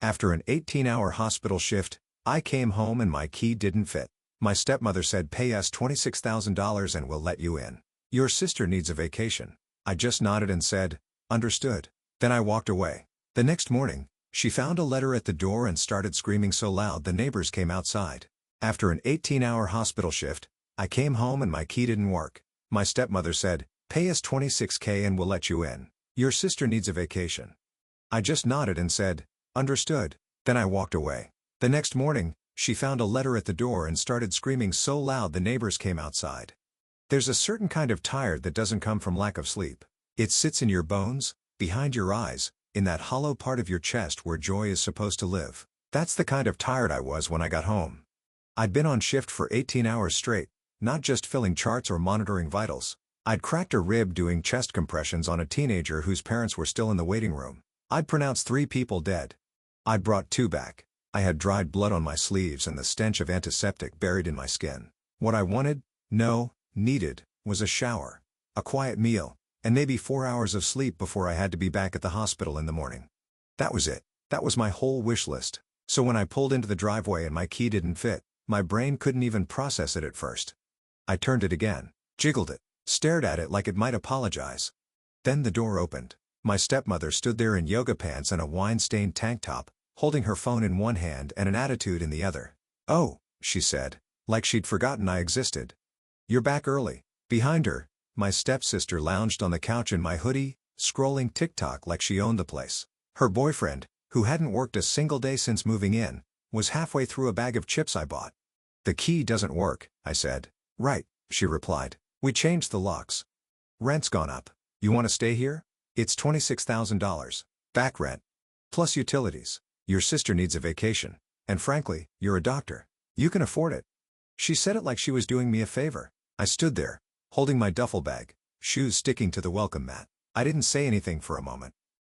After an 18-hour hospital shift, I came home and my key didn't fit. My stepmother said, "Pay us $26,000 and we'll let you in. Your sister needs a vacation." I just nodded and said, "Understood." Then I walked away. The next morning, she found a letter at the door and started screaming so loud the neighbors came outside. After an 18-hour hospital shift, I came home and my key didn't work. My stepmother said, "Pay us $26K and we'll let you in. Your sister needs a vacation." I just nodded and said, "Understood." Then I walked away. The next morning, she found a letter at the door and started screaming so loud the neighbors came outside. There's a certain kind of tired that doesn't come from lack of sleep. It sits in your bones, behind your eyes, in that hollow part of your chest where joy is supposed to live. That's the kind of tired I was when I got home. I'd been on shift for 18 hours straight, not just filling charts or monitoring vitals. I'd cracked a rib doing chest compressions on a teenager whose parents were still in the waiting room. I'd pronounced 3 people dead. I'd brought 2 back. I had dried blood on my sleeves and the stench of antiseptic buried in my skin. What I needed, was a shower, a quiet meal, and maybe 4 hours of sleep before I had to be back at the hospital in the morning. That was it. That was my whole wish list. So when I pulled into the driveway and my key didn't fit, my brain couldn't even process it at first. I turned it again, jiggled it, stared at it like it might apologize. Then the door opened. My stepmother stood there in yoga pants and a wine-stained tank top, holding her phone in one hand and an attitude in the other. "Oh," she said, like she'd forgotten I existed. "You're back early." Behind her, my stepsister lounged on the couch in my hoodie, scrolling TikTok like she owned the place. Her boyfriend, who hadn't worked a single day since moving in, was halfway through a bag of chips I bought. "The key doesn't work," I said. "Right," she replied. "We changed the locks. Rent's gone up. You want to stay here? It's $26,000. Back rent. Plus utilities. Your sister needs a vacation. And frankly, you're a doctor. You can afford it." She said it like she was doing me a favor. I stood there, holding my duffel bag, shoes sticking to the welcome mat. I didn't say anything for a moment.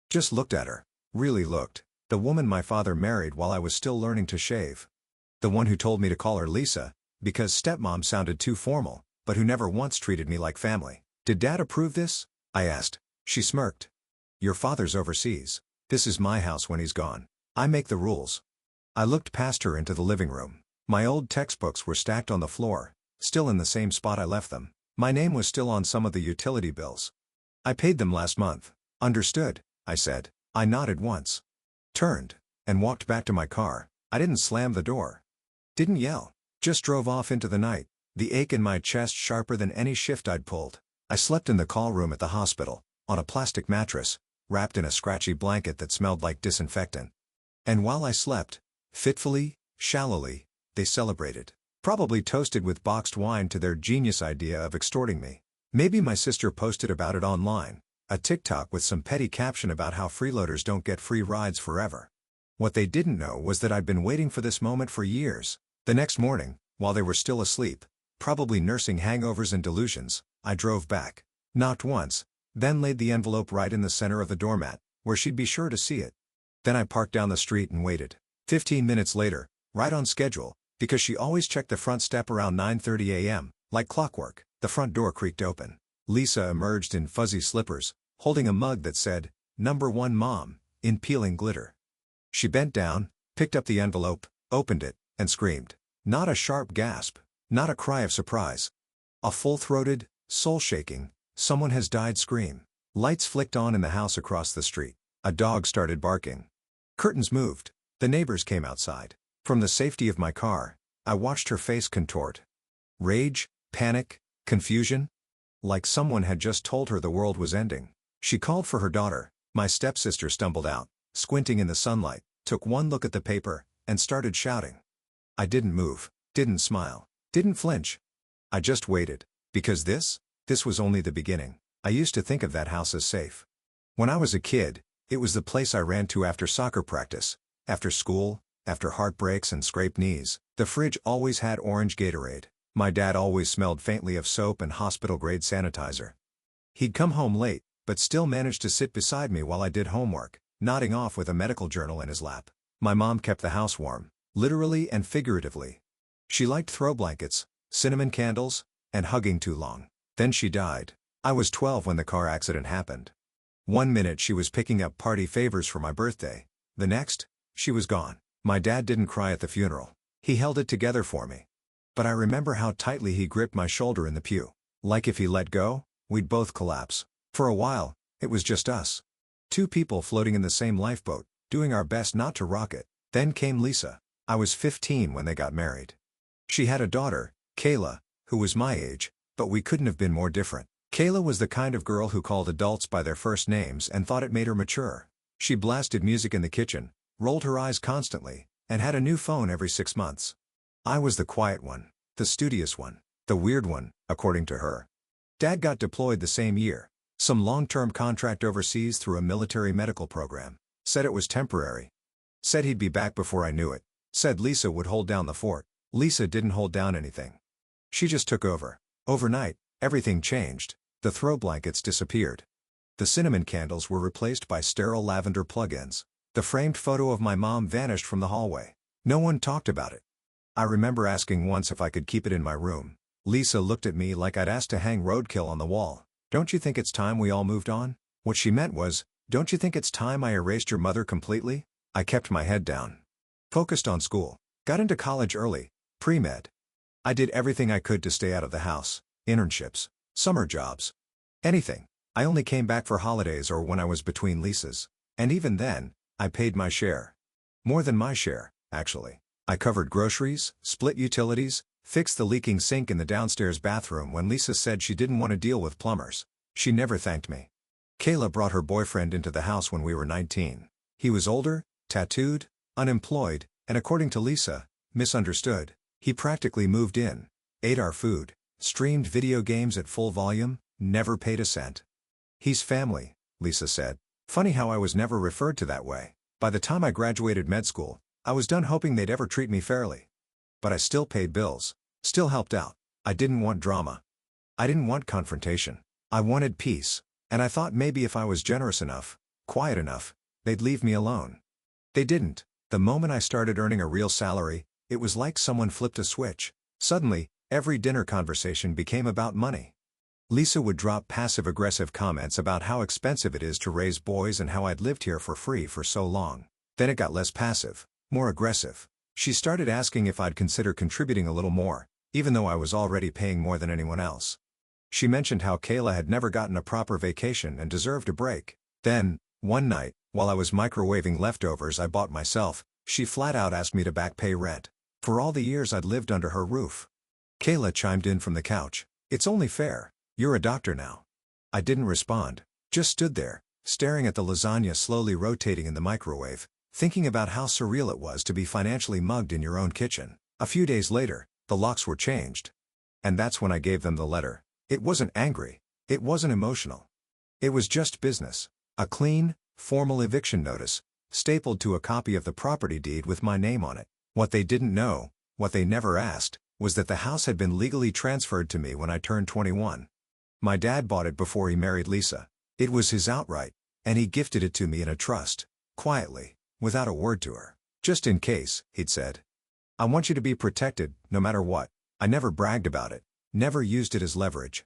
Just looked at her. Really looked. The woman my father married while I was still learning to shave. The one who told me to call her Lisa, because stepmom sounded too formal, but who never once treated me like family. "Did Dad approve this?" I asked. She smirked. "Your father's overseas. This is my house when he's gone. I make the rules." I looked past her into the living room. My old textbooks were stacked on the floor, still in the same spot I left them. My name was still on some of the utility bills. "I paid them last month." "Understood," I said. I nodded once. Turned, and walked back to my car. I didn't slam the door. Didn't yell. Just drove off into the night, the ache in my chest sharper than any shift I'd pulled. I slept in the call room at the hospital, on a plastic mattress, wrapped in a scratchy blanket that smelled like disinfectant. And while I slept, fitfully, shallowly, they celebrated. Probably toasted with boxed wine to their genius idea of extorting me. Maybe my sister posted about it online, a TikTok with some petty caption about how freeloaders don't get free rides forever. What they didn't know was that I'd been waiting for this moment for years. The next morning, while they were still asleep, probably nursing hangovers and delusions, I drove back. Knocked once, then laid the envelope right in the center of the doormat, where she'd be sure to see it. Then I parked down the street and waited. 15 minutes later, right on schedule, because she always checked the front step around 9:30 a.m., like clockwork, the front door creaked open. Lisa emerged in fuzzy slippers, holding a mug that said, "Number 1 Mom," in peeling glitter. She bent down, picked up the envelope, opened it, and screamed. Not a sharp gasp, not a cry of surprise. A full-throated, soul-shaking, "Someone has died" scream. Lights flicked on in the house across the street. A dog started barking. Curtains moved. The neighbors came outside. From the safety of my car, I watched her face contort. Rage, panic, confusion. Like someone had just told her the world was ending. She called for her daughter. My stepsister stumbled out, squinting in the sunlight, took one look at the paper, and started shouting. I didn't move, didn't smile, didn't flinch. I just waited, because this was only the beginning. I used to think of that house as safe. When I was a kid, it was the place I ran to after soccer practice, after school, after heartbreaks and scraped knees. The fridge always had orange Gatorade. My dad always smelled faintly of soap and hospital-grade sanitizer. He'd come home late, but still managed to sit beside me while I did homework, nodding off with a medical journal in his lap. My mom kept the house warm, literally and figuratively. She liked throw blankets, cinnamon candles, and hugging too long. Then she died. I was 12 when the car accident happened. One minute she was picking up party favors for my birthday. The next, She was gone. My dad didn't cry at the funeral. He held it together for me. But I remember how tightly he gripped my shoulder in the pew. Like if he let go, we'd both collapse. For a while, it was just us. Two people floating in the same lifeboat, doing our best not to rock it. Then came Lisa. I was 15 when they got married. She had a daughter, Kayla, who was my age, but we couldn't have been more different. Kayla was the kind of girl who called adults by their first names and thought it made her mature. She blasted music in the kitchen, rolled her eyes constantly, and had a new phone every 6 months. I was the quiet one, the studious one, the weird one, according to her. Dad got deployed the same year. Some long-term contract overseas through a military medical program. Said it was temporary. Said he'd be back before I knew it. Said Lisa would hold down the fort. Lisa didn't hold down anything. She just took over. Overnight, everything changed. The throw blankets disappeared. The cinnamon candles were replaced by sterile lavender plug-ins. The framed photo of my mom vanished from the hallway. No one talked about it. I remember asking once if I could keep it in my room. Lisa looked at me like I'd asked to hang roadkill on the wall. Don't you think it's time we all moved on? What she meant was, don't you think it's time I erased your mother completely? I kept my head down. Focused on school. Got into college early, pre-med. I did everything I could to stay out of the house. Internships, summer jobs. Anything. I only came back for holidays or when I was between leases. And even then, I paid my share. More than my share, actually. I covered groceries, split utilities, fixed the leaking sink in the downstairs bathroom when Lisa said she didn't want to deal with plumbers. She never thanked me. Kayla brought her boyfriend into the house when we were 19. He was older, tattooed, unemployed, and according to Lisa, misunderstood. He practically moved in, ate our food, streamed video games at full volume, never paid a cent. He's family, Lisa said. Funny how I was never referred to that way. By the time I graduated med school, I was done hoping they'd ever treat me fairly. But I still paid bills, still helped out. I didn't want drama. I didn't want confrontation. I wanted peace, and I thought maybe if I was generous enough, quiet enough, they'd leave me alone. They didn't. The moment I started earning a real salary, it was like someone flipped a switch. Suddenly, every dinner conversation became about money. Lisa would drop passive-aggressive comments about how expensive it is to raise boys and how I'd lived here for free for so long. Then it got less passive, more aggressive. She started asking if I'd consider contributing a little more, even though I was already paying more than anyone else. She mentioned how Kayla had never gotten a proper vacation and deserved a break. Then, one night, while I was microwaving leftovers I bought myself, she flat out asked me to back pay rent. For all the years I'd lived under her roof. Kayla chimed in from the couch. It's only fair. You're a doctor now. I didn't respond, just stood there, staring at the lasagna slowly rotating in the microwave, thinking about how surreal it was to be financially mugged in your own kitchen. A few days later, the locks were changed. And that's when I gave them the letter. It wasn't angry. It wasn't emotional. It was just business. A clean, formal eviction notice, stapled to a copy of the property deed with my name on it. What they didn't know, what they never asked, was that the house had been legally transferred to me when I turned 21. My dad bought it before he married Lisa. It was his outright, and he gifted it to me in a trust, quietly, without a word to her. Just in case, he'd said. I want you to be protected, no matter what. I never bragged about it, never used it as leverage.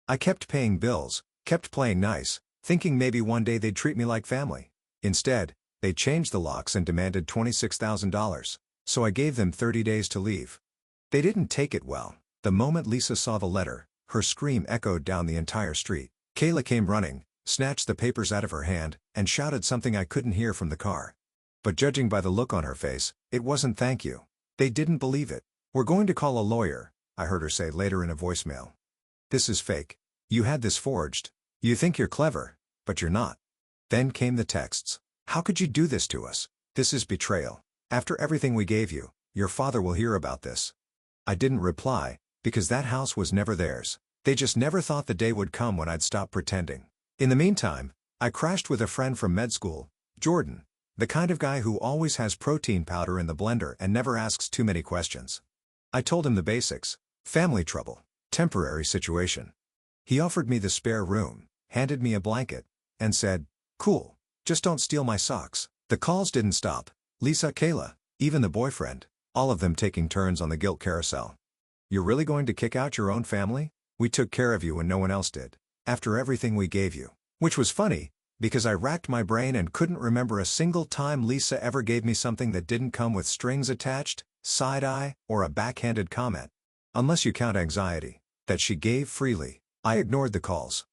I kept paying bills, kept playing nice, thinking maybe one day they'd treat me like family. Instead, they changed the locks and demanded $26,000. So I gave them 30 days to leave. They didn't take it well. The moment Lisa saw the letter, her scream echoed down the entire street. Kayla came running, snatched the papers out of her hand, and shouted something I couldn't hear from the car. But judging by the look on her face, it wasn't thank you. They didn't believe it. We're going to call a lawyer, I heard her say later in a voicemail. This is fake. You had this forged. You think you're clever, but you're not. Then came the texts. How could you do this to us? This is betrayal. After everything we gave you, your father will hear about this. I didn't reply, because that house was never theirs. They just never thought the day would come when I'd stop pretending. In the meantime, I crashed with a friend from med school, Jordan, the kind of guy who always has protein powder in the blender and never asks too many questions. I told him the basics. Family trouble. Temporary situation. He offered me the spare room, handed me a blanket, and said, cool, just don't steal my socks. The calls didn't stop. Lisa, Kayla, even the boyfriend, all of them taking turns on the guilt carousel. You're really going to kick out your own family? We took care of you when no one else did. After everything we gave you. Which was funny, Because I racked my brain and couldn't remember a single time Lisa ever gave me something that didn't come with strings attached, side-eye, or a backhanded comment. Unless you count anxiety, that she gave freely. I ignored the calls.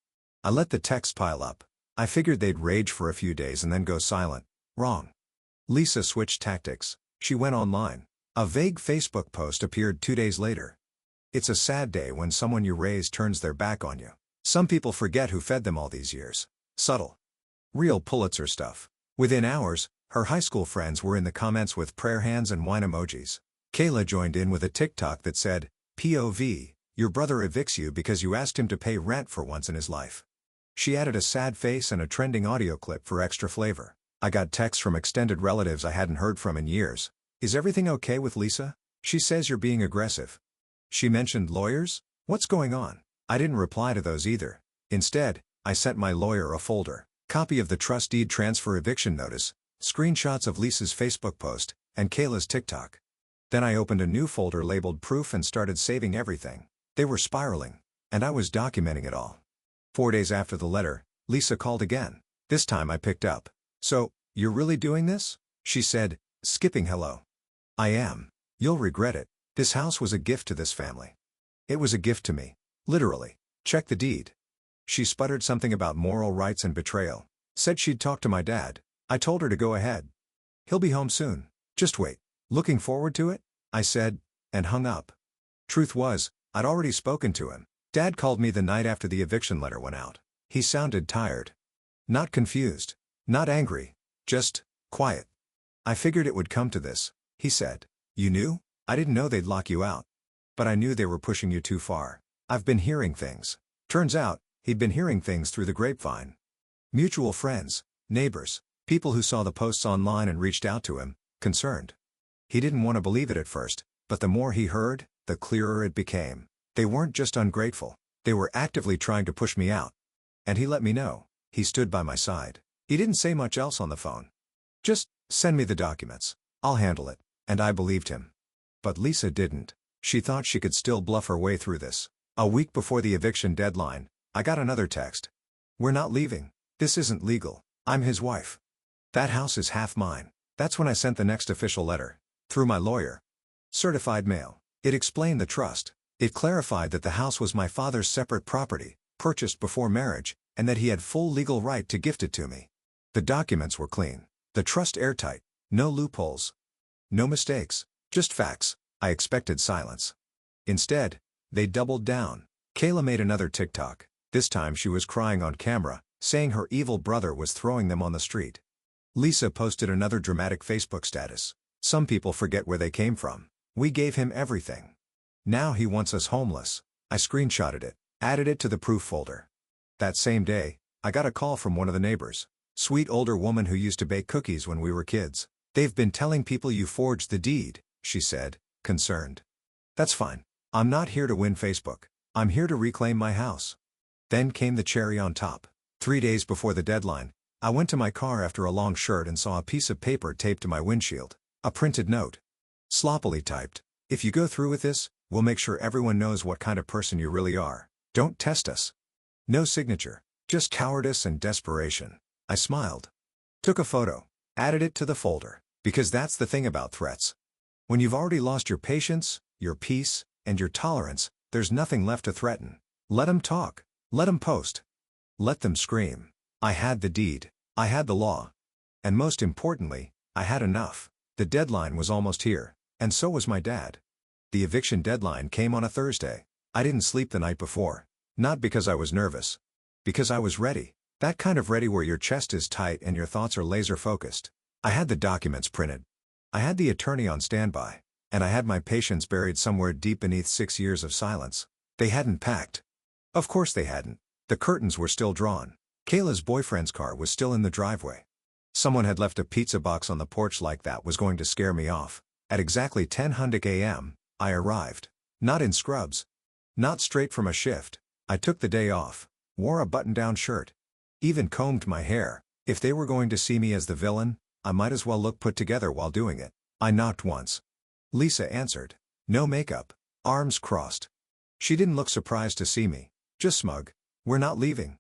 I let the texts pile up. I figured they'd rage for a few days and then go silent. Wrong. Lisa switched tactics. She went online. A vague Facebook post appeared 2 days later. It's a sad day when someone you raised turns their back on you. Some people forget who fed them all these years. Subtle. Real Pulitzer stuff. Within hours, her high school friends were in the comments with prayer hands and wine emojis. Kayla joined in with a TikTok that said, POV, your brother evicts you because you asked him to pay rent for once in his life. She added a sad face and a trending audio clip for extra flavor. I got texts from extended relatives I hadn't heard from in years. Is everything okay with Lisa? She says you're being aggressive. She mentioned lawyers? What's going on? I didn't reply to those either. Instead, I sent my lawyer a folder, copy of the trust deed transfer eviction notice, screenshots of Lisa's Facebook post, and Kayla's TikTok. Then I opened a new folder labeled Proof and started saving everything. They were spiraling, and I was documenting it all. 4 days after the letter, Lisa called again. This time I picked up. So, you're really doing this? She said, skipping hello. I am. You'll regret it. This house was a gift to this family. It was a gift to me. Literally. Check the deed. She sputtered something about moral rights and betrayal. Said she'd talk to my dad. I told her to go ahead. He'll be home soon. Just wait. Looking forward to it? I said, and hung up. Truth was, I'd already spoken to him. Dad called me the night after the eviction letter went out. He sounded tired. Not confused. Not angry. Just quiet. I figured it would come to this, he said. You knew? I didn't know they'd lock you out. But I knew they were pushing you too far. I've been hearing things. Turns out, he'd been hearing things through the grapevine. Mutual friends, neighbors, people who saw the posts online and reached out to him, concerned. He didn't want to believe it at first, but the more he heard, the clearer it became. They weren't just ungrateful. They were actively trying to push me out. And he let me know. He stood by my side. He didn't say much else on the phone. Just, send me the documents. I'll handle it. And I believed him. But Lisa didn't. She thought she could still bluff her way through this. A week before the eviction deadline, I got another text. We're not leaving. This isn't legal. I'm his wife. That house is half mine. That's when I sent the next official letter. Through my lawyer. Certified mail. It explained the trust. It clarified that the house was my father's separate property, purchased before marriage, and that he had full legal right to gift it to me. The documents were clean. The trust airtight. No loopholes. No mistakes. Just facts. I expected silence. Instead, they doubled down. Kayla made another TikTok. This time she was crying on camera, saying her evil brother was throwing them on the street. Lisa posted another dramatic Facebook status. Some people forget where they came from. We gave him everything. Now he wants us homeless. I screenshotted it, added it to the proof folder. That same day, I got a call from one of the neighbors. Sweet older woman who used to bake cookies when we were kids. They've been telling people you forged the deed, she said, concerned. That's fine. I'm not here to win Facebook. I'm here to reclaim my house. Then came the cherry on top. 3 days before the deadline, I went to my car after a long shirt and saw a piece of paper taped to my windshield. A printed note. Sloppily typed. If you go through with this, we'll make sure everyone knows what kind of person you really are. Don't test us. No signature. Just cowardice and desperation. I smiled. Took a photo. Added it to the folder. Because that's the thing about threats. When you've already lost your patience, your peace, and your tolerance, there's nothing left to threaten. Let 'em talk. Let 'em post. Let them scream. I had the deed. I had the law. And most importantly, I had enough. The deadline was almost here. And so was my dad. The eviction deadline came on a Thursday. I didn't sleep the night before. Not because I was nervous. Because I was ready. That kind of ready where your chest is tight and your thoughts are laser focused. I had the documents printed. I had the attorney on standby. And I had my patience buried somewhere deep beneath 6 years of silence. They hadn't packed. Of course they hadn't. The curtains were still drawn. Kayla's boyfriend's car was still in the driveway. Someone had left a pizza box on the porch like that was going to scare me off. At exactly 10:00 a.m., I arrived. Not in scrubs. Not straight from a shift. I took the day off. Wore a button-down shirt. Even combed my hair. If they were going to see me as the villain, I might as well look put together while doing it. I knocked once. Lisa answered. No makeup. Arms crossed. She didn't look surprised to see me. Just smug. We're not leaving.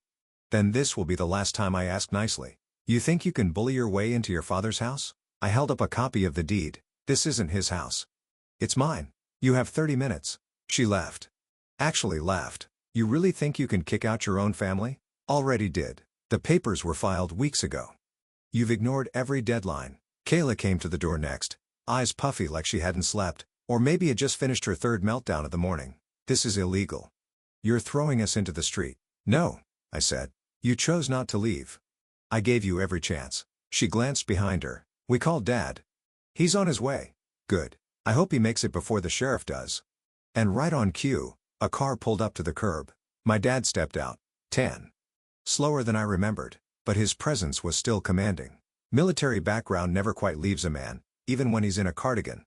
Then this will be the last time I ask nicely. You think you can bully your way into your father's house? I held up a copy of the deed. This isn't his house. It's mine. You have 30 minutes. She laughed. Actually laughed. You really think you can kick out your own family? Already did. The papers were filed weeks ago. You've ignored every deadline. Kayla came to the door next, eyes puffy like she hadn't slept, or maybe had just finished her third meltdown of the morning. This is illegal. You're throwing us into the street. No, I said. You chose not to leave. I gave you every chance. She glanced behind her. We called Dad. He's on his way. Good. I hope he makes it before the sheriff does. And right on cue, a car pulled up to the curb. My dad stepped out. 10. Slower than I remembered, but his presence was still commanding. Military background never quite leaves a man, even when he's in a cardigan.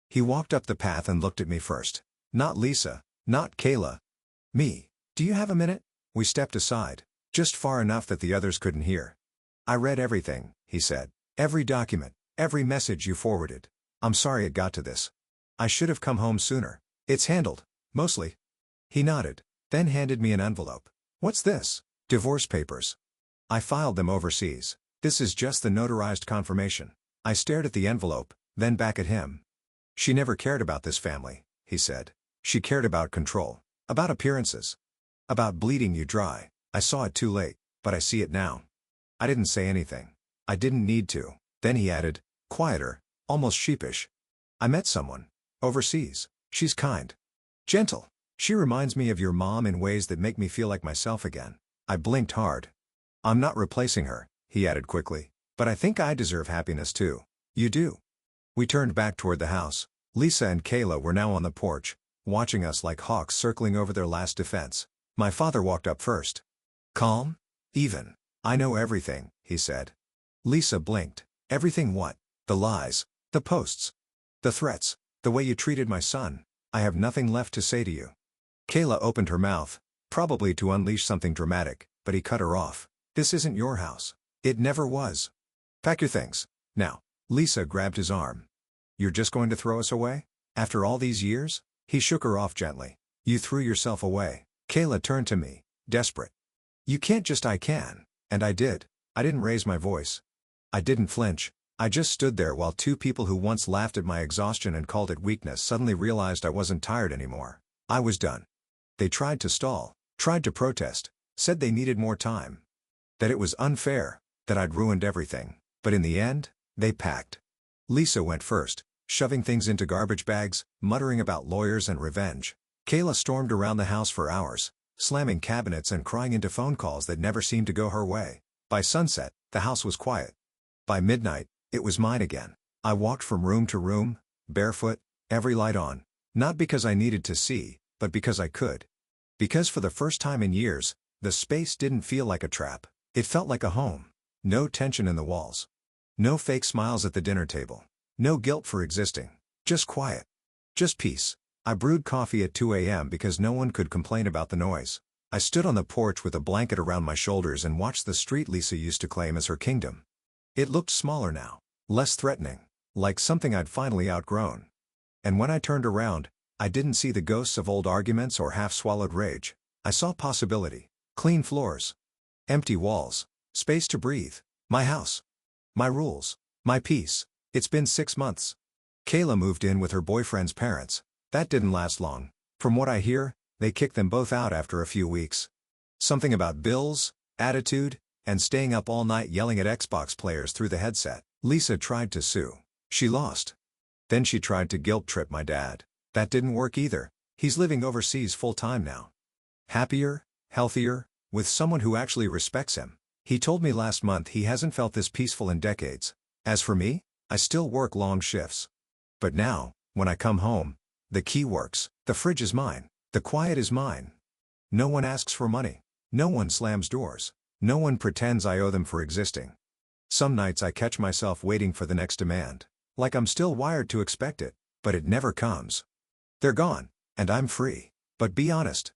He walked up the path and looked at me first. Not Lisa, not Kayla. Me. Do you have a minute? We stepped aside, just far enough that the others couldn't hear. I read everything, he said. Every document, every message you forwarded. I'm sorry it got to this. I should have come home sooner. It's handled, mostly. He nodded, then handed me an envelope. What's this? Divorce papers. I filed them overseas. This is just the notarized confirmation. I stared at the envelope, then back at him. She never cared about this family, he said. She cared about control, about appearances, about bleeding you dry. I saw it too late, but I see it now. I didn't say anything. I didn't need to. Then he added, quieter, almost sheepish. I met someone. Overseas. She's kind. Gentle. She reminds me of your mom in ways that make me feel like myself again. I blinked hard. I'm not replacing her, he added quickly. But I think I deserve happiness too. You do. We turned back toward the house. Lisa and Kayla were now on the porch, watching us like hawks circling over their last defense. My father walked up first. Calm? Even. I know everything, he said. Lisa blinked. Everything what? The lies. The posts. The threats. The way you treated my son. I have nothing left to say to you. Kayla opened her mouth, probably to unleash something dramatic, but he cut her off. This isn't your house. It never was. Pack your things. Now. Lisa grabbed his arm. You're just going to throw us away? After all these years? He shook her off gently. You threw yourself away. Kayla turned to me, desperate. You can't just I can. And I did. I didn't raise my voice. I didn't flinch. I just stood there while two people who once laughed at my exhaustion and called it weakness suddenly realized I wasn't tired anymore. I was done. They tried to stall, tried to protest, said they needed more time. That it was unfair, that I'd ruined everything. But in the end, they packed. Lisa went first, shoving things into garbage bags, muttering about lawyers and revenge. Kayla stormed around the house for hours, slamming cabinets and crying into phone calls that never seemed to go her way. By sunset, the house was quiet. By midnight, it was mine again. I walked from room to room, barefoot, every light on. Not because I needed to see, but because I could. Because for the first time in years, the space didn't feel like a trap. It felt like a home. No tension in the walls. No fake smiles at the dinner table. No guilt for existing. Just quiet. Just peace. I brewed coffee at 2 a.m. because no one could complain about the noise. I stood on the porch with a blanket around my shoulders and watched the street Lisa used to claim as her kingdom. It looked smaller now, less threatening, like something I'd finally outgrown. And when I turned around, I didn't see the ghosts of old arguments or half-swallowed rage. I saw possibility. Clean floors. Empty walls. Space to breathe. My house. My rules. My peace. It's been 6 months. Kayla moved in with her boyfriend's parents. That didn't last long. From what I hear, they kicked them both out after a few weeks. Something about bills, attitude, and staying up all night yelling at Xbox players through the headset. Lisa tried to sue. She lost. Then she tried to guilt-trip my dad. That didn't work either. He's living overseas full-time now. Happier, healthier, with someone who actually respects him. He told me last month he hasn't felt this peaceful in decades. As for me, I still work long shifts. But now, when I come home, the key works. The fridge is mine. The quiet is mine. No one asks for money. No one slams doors. No one pretends I owe them for existing. Some nights I catch myself waiting for the next demand. Like I'm still wired to expect it, but it never comes. They're gone, and I'm free. But be honest,